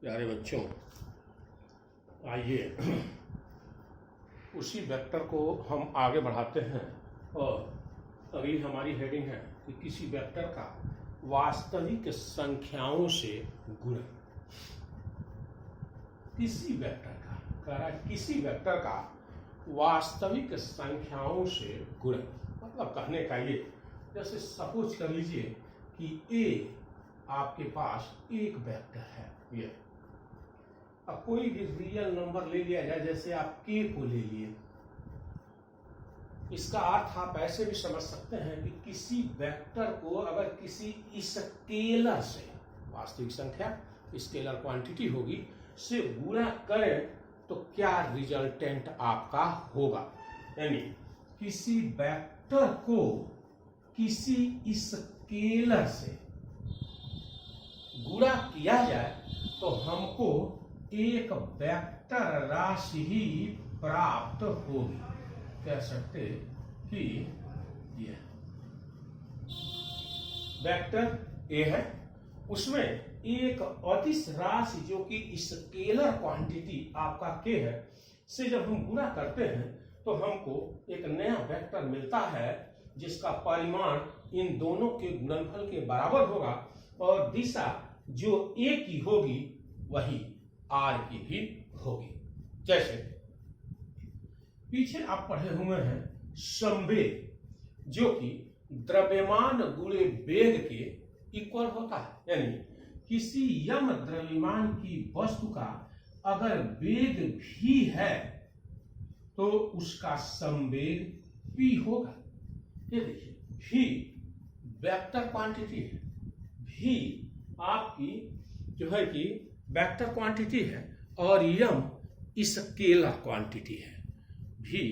प्यारे बच्चों, आइए उसी वेक्टर को हम आगे बढ़ाते हैं। और अगली हमारी हेडिंग है कि किसी वेक्टर का वास्तविक संख्याओं से गुणन। किसी वेक्टर का किसी वेक्टर का वास्तविक संख्याओं से गुणन, मतलब कहने का ये, जैसे सपोज कर लीजिए कि ए आपके पास एक वेक्टर है। ये अब कोई भी रियल नंबर ले लिया जाए, जैसे आप के को ले लिए, इसका अर्थ आप ऐसे भी समझ सकते हैं कि किसी वेक्टर को अगर किसी स्केलर से, वास्तविक संख्या स्केलर क्वांटिटी होगी, से गुणा करें तो क्या रिजल्टेंट आपका होगा। यानी किसी वेक्टर को किसी स्केलर से गुणा किया जाए तो हमको एक वेक्टर राशि ही प्राप्त होगी। कह सकते कि यह वेक्टर ए है, उसमें एक अदिश राशि जो कि स्केलर क्वांटिटी आपका के है से जब हम गुणा करते हैं तो हमको एक नया वेक्टर मिलता है जिसका परिमाण इन दोनों के गुणनफल के बराबर होगा और दिशा जो ए की होगी वही आर की भी होगी। जैसे पीछे आप पढ़े हुए हैं संवेग, जो कि द्रव्यमान गुणे वेग के इक्वल होता है। यानी किसी यम द्रव्यमान की वस्तु का अगर वेग भी है तो उसका संवेग p होगा। ये देखिए, v वेक्टर क्वांटिटी है, v आपकी जो है कि वेक्टर क्वांटिटी है और यम स्केलर क्वांटिटी है। v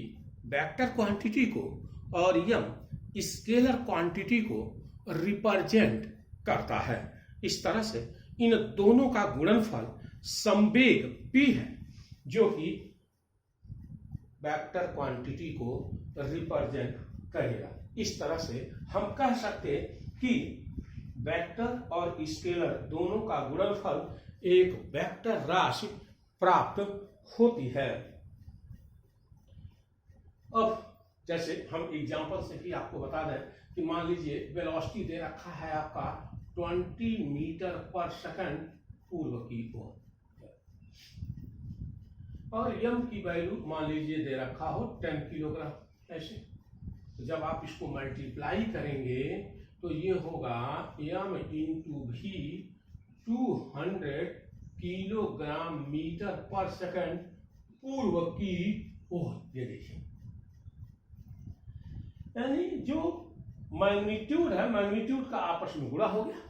वेक्टर क्वांटिटी को और यम स्केलर क्वांटिटी को रिप्रेजेंट करता है। इस तरह से इन दोनों का गुणनफल संवेग p है, जो कि वेक्टर क्वांटिटी को रिप्रेजेंट करेगा। इस तरह से हम कह सकते कि वेक्टर और स्केलर दोनों का गुणनफल एक वेक्टर राशि प्राप्त होती है। अब जैसे हम एग्जांपल से ही आपको बता दें कि मान लीजिए वेलोसिटी दे रखा है आपका 20 मीटर पर सेकंड पूर्व की ओर, और यम की वैल्यू मान लीजिए दे रखा हो 10 किलोग्राम। ऐसे तो जब आप इसको मल्टीप्लाई करेंगे तो ये होगा यम इंटू भी 200 किलोग्राम मीटर पर सेकंड पूर्व की ओर। ये देखिए, यानी जो मैग्नीट्यूड है, मैग्नीट्यूड का आपस में गुणा हो गया।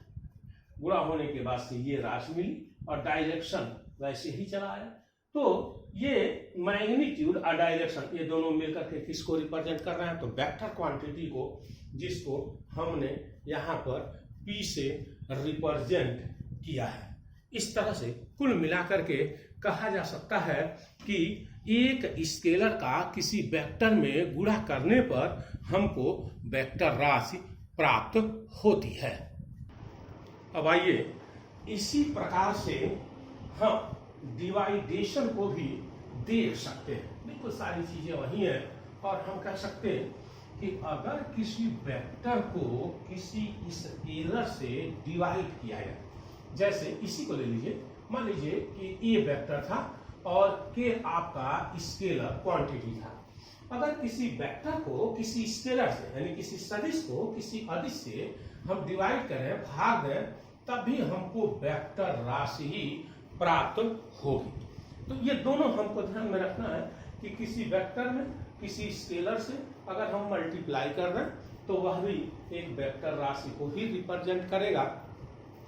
गुणा होने के बाद से ये राशि मिली और डायरेक्शन वैसे ही चला आया। तो ये मैग्नीट्यूड और डायरेक्शन, ये दोनों मिलकर के किसको रिप्रेजेंट कर रहे हैं, तो वेक्टर क्वांटिटी को, जिसको हमने यहाँ पर p से रिप्रेजेंट किया है। इस तरह से कुल मिलाकर के कहा जा सकता है कि एक स्केलर का किसी वेक्टर में गुणा करने पर हमको वेक्टर राशि प्राप्त होती है। अब आइए इसी प्रकार से हम डिवाइडेशन को भी देख सकते हैं। बिल्कुल सारी चीजें वही हैं और हम कह सकते हैं कि अगर किसी वेक्टर को किसी स्केलर से डिवाइड किया जाए, जैसे इसी को ले लीजिए, मान लीजिए कि ए वेक्टर था और के आपका स्केलर क्वांटिटी था। अगर किसी वेक्टर को किसी स्केलर से, यानी किसी सदिश को किसी अदिश से हम डिवाइड करें, भाग दें, तभी हमको वेक्टर राशि ही प्राप्त होगी। तो ये दोनों हमको ध्यान में रखना है कि किसी वेक्टर में किसी स्केलर से अगर हम मल्टीप्लाई कर रहे हैं तो वह भी एक वेक्टर राशि को ही रिप्रेजेंट करेगा,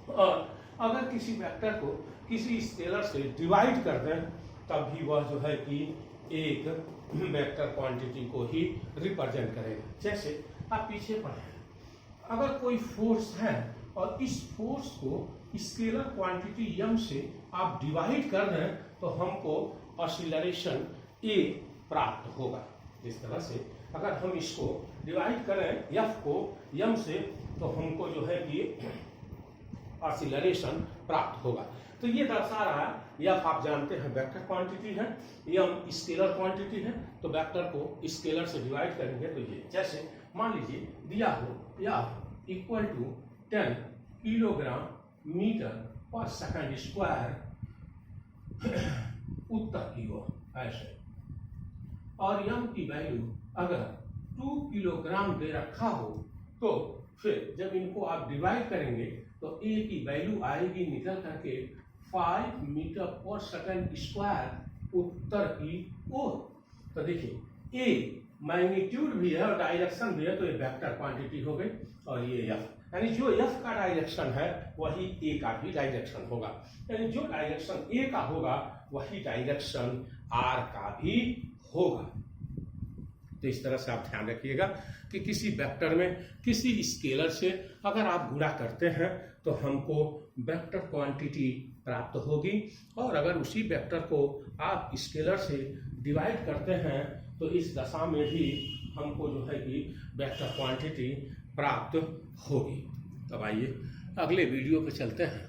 और अगर किसी वेक्टर को किसी स्केलर से डिवाइड कर दें तब भी वह जो है कि एक वेक्टर क्वांटिटी को ही रिप्रेजेंट करेगा। जैसे आप पीछे पढ़े, अगर कोई फोर्स है और इस फोर्स को स्केलर क्वांटिटी यम से आप डिवाइड कर दें तो हमको एक्सीलरेशन ए प्राप्त होगा। इस तरह से अगर हम इसको डिवाइड करें एफ को यम से तो हमको जो है कि एक्सीलरेशन प्राप्त होगा। तो ये दर्शा रहा है, एफ आप जानते हैं वेक्टर क्वांटिटी है, एम स्केलर क्वांटिटी है। तो वेक्टर को स्केलर से डिवाइड करेंगे तो ये जैसे मान लीजिए दिया हो F equal to 10 kilogram metre पर सेकंड स्क्वायर उत्तर की ओर ऐसे, और एम की वैल्यू अगर 2 किलोग्राम दे रखा हो तो फिर जब इनको आप डिवाइड करेंगे तो ए की वैल्यू आएगी निकल करके 5 मीटर पर सेकंड स्क्वायर उत्तर की ओर। तो देखिए ए मैग्नीट्यूड भी है और डायरेक्शन भी है, तो ये वेक्टर क्वांटिटी हो गई, और ये एफ, यानी जो एफ का डायरेक्शन है वही ए का भी डायरेक्शन होगा, यानी जो डायरेक्शन ए का होगा वही डायरेक्शन आर का भी होगा। तो इस तरह से आप ध्यान रखिएगा कि किसी वेक्टर में किसी स्केलर से अगर आप गुणा करते हैं तो हमको वेक्टर क्वांटिटी प्राप्त होगी, और अगर उसी वेक्टर को आप स्केलर से डिवाइड करते हैं तो इस दशा में भी हमको जो है कि वेक्टर क्वांटिटी प्राप्त होगी। अब आइए अगले वीडियो पे चलते हैं।